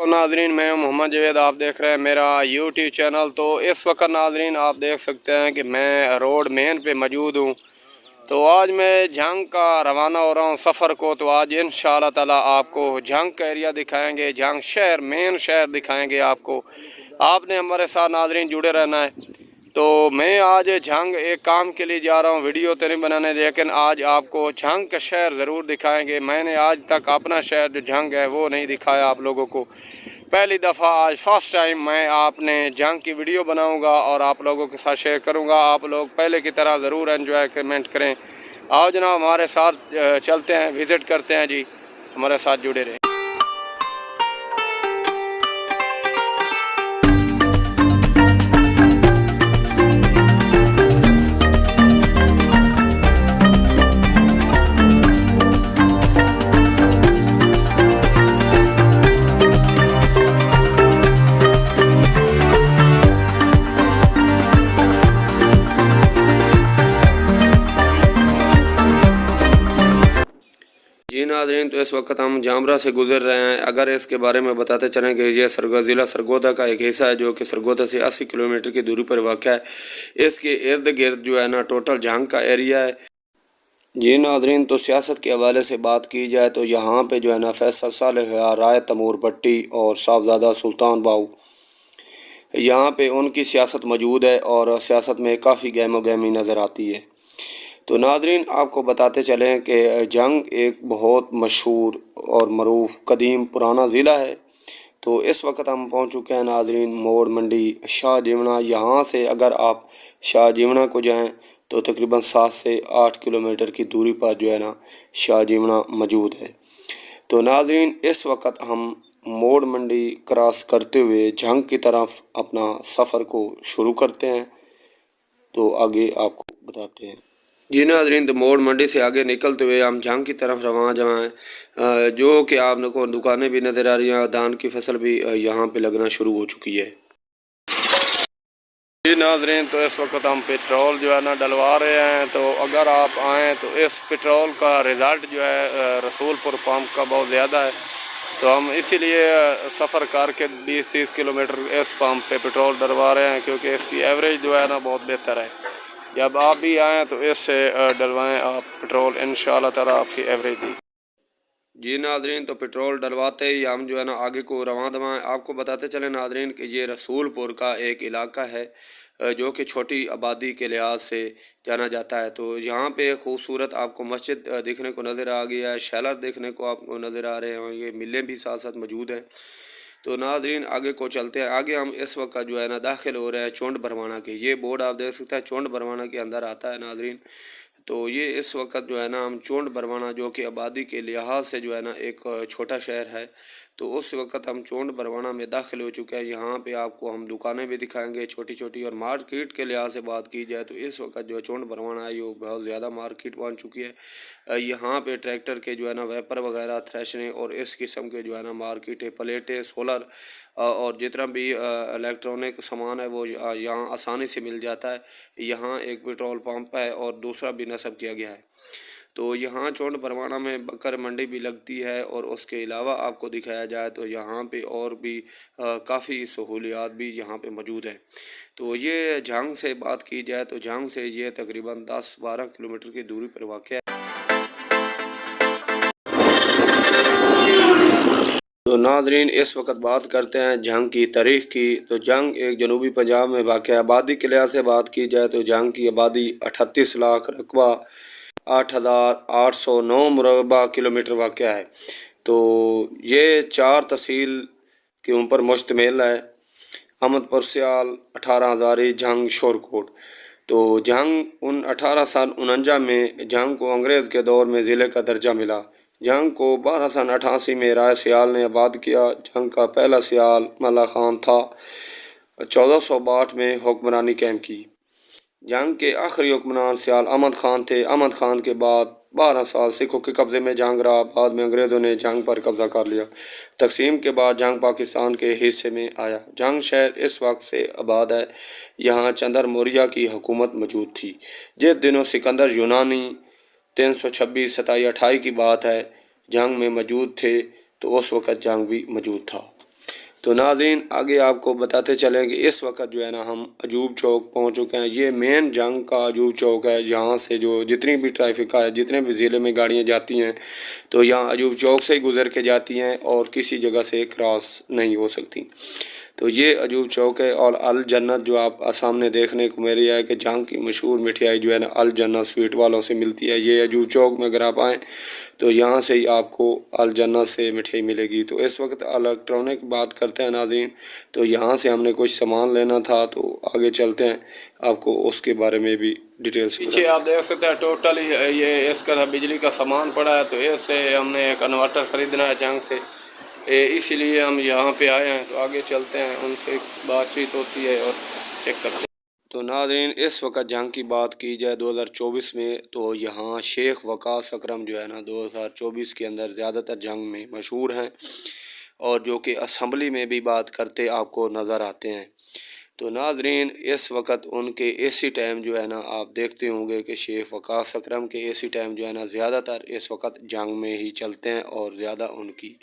तो नाजरीन मैं मोहम्मद जवेद, आप देख रहे हैं मेरा यूट्यूब चैनल। तो इस वक्त नाजरीन आप देख सकते हैं कि मैं रोड मेन पे मौजूद हूँ। तो आज मैं जंग का रवाना हो रहा हूँ सफ़र को। तो आज इंशाअल्लाह ताला आपको जंग का एरिया दिखाएंगे, जंग शहर मेन शहर दिखाएंगे आपको। आपने हमारे साथ नाजरीन जुड़े रहना है। तो मैं आज जंग एक काम के लिए जा रहा हूँ, वीडियो तो नहीं बनाने, लेकिन आज आपको जंग का शहर ज़रूर दिखाएंगे। मैंने आज तक अपना शहर जो जंग है वो नहीं दिखाया आप लोगों को। पहली दफ़ा आज फर्स्ट टाइम मैं आपने जंग की वीडियो बनाऊंगा और आप लोगों के साथ शेयर करूंगा। आप लोग पहले की तरह ज़रूर एंजॉय कमेंट करें। आओ जनाब हमारे साथ चलते हैं, विज़िट करते हैं जी, हमारे साथ जुड़े रहें। जी नाज़रीन, तो इस वक्त हम जामरा से गुजर रहे हैं। अगर इसके बारे में बताते चलें कि ये ज़िला सरगोदा का एक हिस्सा है जो कि सरगोदा से 80 किलोमीटर की दूरी पर वाक़ है। इसके इर्द गिर्द जो है ना टोटल जंग का एरिया है। जी नाज़रीन, तो सियासत के हवाले से बात की जाए तो यहाँ पे जो है ना फैसल सालेह, राय तैमूर भट्टी और साहबजादा सुल्तान बाहू, यहाँ पे उनकी सियासत मौजूद है और सियासत में काफ़ी गहमो गहमी नज़र आती है। तो नाज़रीन आपको बताते चलें कि जंग एक बहुत मशहूर और मरूफ कदीम पुराना ज़िला है। तो इस वक्त हम पहुंच चुके हैं नाज़रीन मोड़ मंडी शाह जीवना। यहाँ से अगर आप शाह जीवना को जाएं तो तकरीबन 7 से 8 किलोमीटर की दूरी पर जो है ना शाह जीवना मौजूद है। तो नाज़रीन इस वक्त हम मोड़ मंडी क्रॉस करते हुए जंग की तरफ अपना सफ़र को शुरू करते हैं। तो आगे आपको बताते हैं। जी नाज़रीन, तो मोड़ मंडी से आगे निकलते हुए हम जंग की तरफ रवाना जाएँ, जो कि आप लोगों को दुकानें भी नज़र आ रही हैं, धान की फसल भी यहाँ पे लगना शुरू हो चुकी है। जी नाज़रीन, तो इस वक्त हम पेट्रोल जो है ना डलवा रहे हैं। तो अगर आप आएँ तो इस पेट्रोल का रिज़ल्ट जो है रसूलपुर पंप का बहुत ज़्यादा है। तो हम इसीलिए सफ़र करके 20-30 किलोमीटर इस पंप पे पेट्रोल डलवा रहे हैं, क्योंकि इसकी एवरेज जो है ना बहुत बेहतर है। जब आप भी आएँ तो इससे डलवाएँ आप पेट्रोल, इंशाअल्लाह ताला आपकी एवरेज दी। जी नाज़रीन, तो पेट्रोल डलवाते ही हम जो है ना आगे को रवाना दवाएँ। आपको बताते चले नाज़रीन कि ये रसूलपुर का एक इलाका है जो कि छोटी आबादी के लिहाज से जाना जाता है। तो यहाँ पे खूबसूरत आपको मस्जिद देखने को नज़र आ गया है, शैलर देखने को आपको नज़र आ रहे होंगे, मिलें भी साथ साथ मौजूद हैं। तो नाज़रीन आगे को चलते हैं। आगे हम इस वक्त जो है ना दाखिल हो रहे हैं चुंड भरवाना के। ये बोर्ड आप देख सकते हैं चुंड भरवाना के अंदर आता है नाज़रीन। तो ये इस वक्त जो है ना हम चुंड भरवाना, जो कि आबादी के लिहाज से जो है ना एक छोटा शहर है, तो उस वक्त हम चुंड भरवाना में दाखिल हो चुके हैं। यहाँ पे आपको हम दुकानें भी दिखाएंगे छोटी छोटी। और मार्केट के लिहाज से बात की जाए तो इस वक्त जो चुंड भरवाना है वो बहुत ज़्यादा मार्केट बन चुकी है। यहाँ पे ट्रैक्टर के जो है ना वेपर वगैरह, थ्रेशरें और इस किस्म के जो है ना मार्केटें, प्लेटें, सोलर और जितना भी इलेक्ट्रॉनिक सामान है वो यहाँ आसानी से मिल जाता है। यहाँ एक पेट्रोल पंप है और दूसरा भी नस्ब किया गया है। तो यहाँ चुंड भरवाना में बकर मंडी भी लगती है। और उसके अलावा आपको दिखाया जाए तो यहाँ पे और भी काफ़ी सहूलियात भी यहाँ पे मौजूद है। तो ये जंग से बात की जाए तो जंग से ये तकरीबन 10-12 किलोमीटर की दूरी पर वाक़ है। तो नाज़रीन इस वक्त बात करते हैं जंग की तारीख़ की। तो जंग एक जनूबी पंजाब में वाक़ है। आबादी के लिहाज से बात की जाए तो जंग की आबादी 38 लाख, रकबा 8,809 मुरबा किलोमीटर वाक़ है। तो ये 4 तहसील के ऊपर मुश्तमिल है। अहमदपुर सियाल, 18 हज़ारी, जंग, शोरकोट। तो जंग 1849 में जंग को अंग्रेज़ के दौर में ज़िले का दर्जा मिला। जंग को 1288 में राय सियाल ने आबाद किया। जंग का पहला सियाल मल्ला खान था। 1462 में हुक्मरानी कायम की। जंग के आखिरी हुक्मरान सियाल अहमद खान थे। अहमद खान के बाद 12 साल सिखों के कब्ज़े में जंग रहा। बाद में अंग्रेज़ों ने जंग पर कब्ज़ा कर लिया। तकसीम के बाद जंग पाकिस्तान के हिस्से में आया। जंग शहर इस वक्त से आबाद है। यहाँ चंदर मौर्य की हुकूमत मौजूद थी। जिस दिनों सिकंदर यूनानी 326-27-28 की बात है जंग में मौजूद थे, तो उस वक़्त जंग भी मौजूद था। تو ناظرین آگے آپ کو بتاتے چلیں کہ اس وقت جو ہے نا ہم عجوب چوک پہنچ چکے ہیں. یہ مین جنگ کا عجوب چوک ہے. یہاں سے جو جتنی بھی ٹریفک ہے، جتنے بھی ضلع میں گاڑیاں جاتی ہیں تو یہاں عجوب چوک سے ہی گزر کے جاتی ہیں اور کسی جگہ سے کراس نہیں ہو سکتی. تو یہ عجوب چوک ہے. اور الجنت جو آپ سامنے دیکھنے کو میری ہے کہ جنگ کی مشہور مٹھائی جو ہے نا الجنت سویٹ والوں سے ملتی ہے. یہ عجوب چوک میں اگر آپ آئیں تو یہاں سے ہی آپ کو الجنت سے مٹھائی ملے گی. تو اس وقت الیکٹرانک بات کرتے ہیں ناظرین. تو یہاں سے ہم نے کچھ سامان لینا تھا تو آگے چلتے ہیں، آپ کو اس کے بارے میں بھی ڈیٹیلس. پیچھے آپ دیکھ سکتے ہیں ٹوٹل یہ اس کا بجلی کا سامان پڑا ہے. تو اس سے ہم نے ایک انورٹر خریدنا ہے جنگ سے، اسی لیے ہم یہاں پہ آئے ہیں. تو آگے چلتے ہیں، ان سے بات چیت ہوتی ہے اور چیک کرتے ہیں. تو ناظرین اس وقت جنگ کی بات کی جائے 2024 میں تو یہاں شیخ وقاص اکرم جو ہے نا 2024 کے اندر زیادہ تر جنگ میں مشہور ہیں اور جو کہ اسمبلی میں بھی بات کرتے آپ کو نظر آتے ہیں. تو ناظرین اس وقت ان کے اے سی ٹائم جو ہے نا آپ دیکھتے ہوں گے کہ شیخ وقاص اکرم کے اے سی ٹائم جو ہے نا زیادہ تر اس وقت جنگ میں ہی چلتے ہیں اور زیادہ ان کی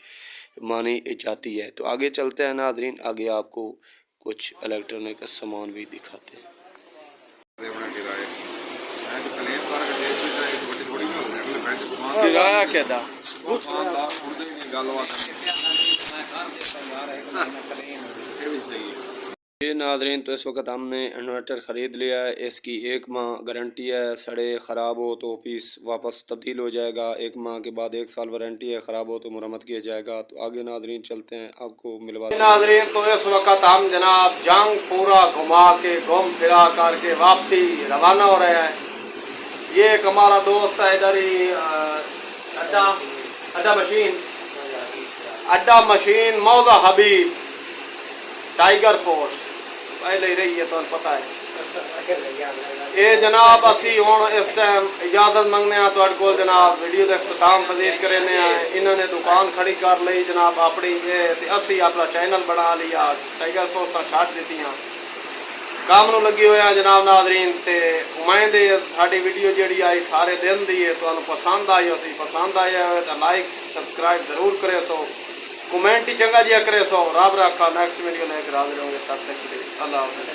مانی جاتی ہے. تو آگے چلتے ہیں ناظرین، آگے آپ کو کچھ الیکٹرانک کا سامان بھی دکھاتے ہیں. کرایہ کیا تھا؟ یہ ناظرین تو اس وقت ہم نے انورٹر خرید لیا ہے. اس کی 1 ماہ گارنٹی ہے. سڑے خراب ہو تو پیس واپس تبدیل ہو جائے گا. 1 ماہ کے بعد 1 سال وارنٹی ہے. خراب ہو تو مرمت کیا جائے گا. تو آگے ناظرین چلتے ہیں، آپ کو ملواتے ہیں. ناظرین تو اس وقت ہم جناب جنگ پورا گھما کے گھوم پھرا کر کے واپسی روانہ ہو رہے ہیں. یہ ایک ہمارا دوست ہے ادھر ہی اڈا مشین موضع حبیب ٹائیگر فورس پہلے رہی ہے تو پتہ ہے. یہ جناب اسی ہوں اس ٹائم اجازت منگنے ہیں تو کو جناب ویڈیو کا اختتام پذیر کرنے ہیں. انہوں نے دکان کھڑی کر لی جناب اپنی، اسی اپنا چینل بنا لیا. ٹائیگر فورساں چھٹ دیتی ہیں، کام نو لگی ہوئے ہیں جناب ناظرین. تے امید ہے ساری ویڈیو جیڑی آئی سارے دن دی ہے تو پسند آئی ہو سی. پسند آیا ہے تو لائک سبسکرائب ضرور کرے سو، کمنٹ ہی چنگا جیا کرے سو. رب رکھا، نیکسٹ ویڈیو لے کر حاضر ہوں گے. تب تک کے لیے اللہ حافظ.